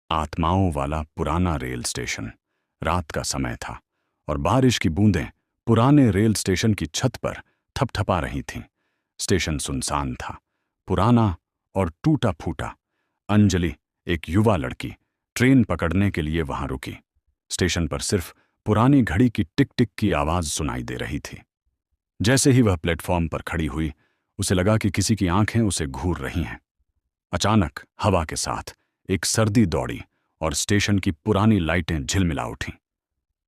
आत्माओं वाला पुराना रेल स्टेशन। रात का समय था और बारिश की बूंदें पुराने रेल स्टेशन की छत पर थपथपा रही थीं। स्टेशन सुनसान था, पुराना और टूटा फूटा। अंजलि, एक युवा लड़की, ट्रेन पकड़ने के लिए वहां रुकी। स्टेशन पर सिर्फ पुरानी घड़ी की टिक टिक की आवाज सुनाई दे रही थी। जैसे ही वह प्लेटफॉर्म पर खड़ी हुई, उसे लगा कि किसी की आंखें उसे घूर रही हैं। अचानक हवा के साथ एक सर्दी दौड़ी और स्टेशन की पुरानी लाइटें झिलमिला उठीं।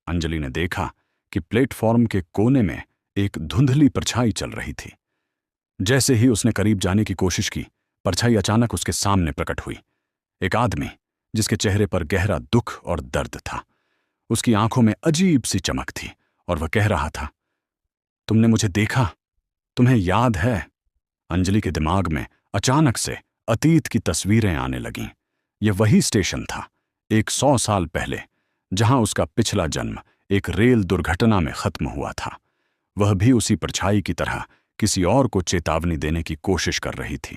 अंजलि ने देखा कि प्लेटफॉर्म के कोने में एक धुंधली परछाई चल रही थी। जैसे ही उसने करीब जाने की कोशिश की, परछाई अचानक उसके सामने प्रकट हुई। एक आदमी, जिसके चेहरे पर गहरा दुख और दर्द था। उसकी आंखों में अजीब सी चमक थी और वह कह रहा था, तुमने मुझे देखा? तुम्हें याद है? अंजलि के दिमाग में अचानक से अतीत की तस्वीरें आने लगीं। यह वही स्टेशन था, 100 साल पहले, जहां उसका पिछला जन्म एक रेल दुर्घटना में खत्म हुआ था। वह भी उसी परछाई की तरह किसी और को चेतावनी देने की कोशिश कर रही थी।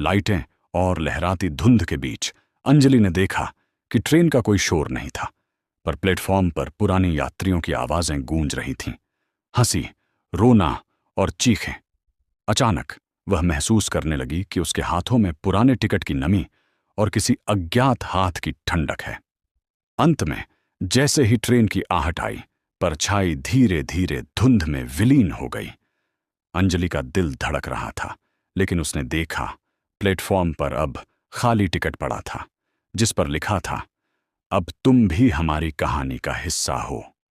लाइटें और लहराती धुंध के बीच अंजलि ने देखा कि ट्रेन का कोई शोर नहीं था, पर प्लेटफॉर्म पर पुरानी यात्रियों की आवाजें गूंज रही थीं। हंसी, रोना और चीखें। अचानक वह महसूस करने लगी कि उसके हाथों में पुराने टिकट की नमी और किसी अज्ञात हाथ की ठंडक है। अंत में जैसे ही ट्रेन की आहट आई, परछाई धीरे धीरे धुंध में विलीन हो गई। अंजलि का दिल धड़क रहा था, लेकिन उसने देखा, प्लेटफॉर्म पर अब खाली टिकट पड़ा था, जिस पर लिखा था, अब तुम भी हमारी कहानी का हिस्सा हो।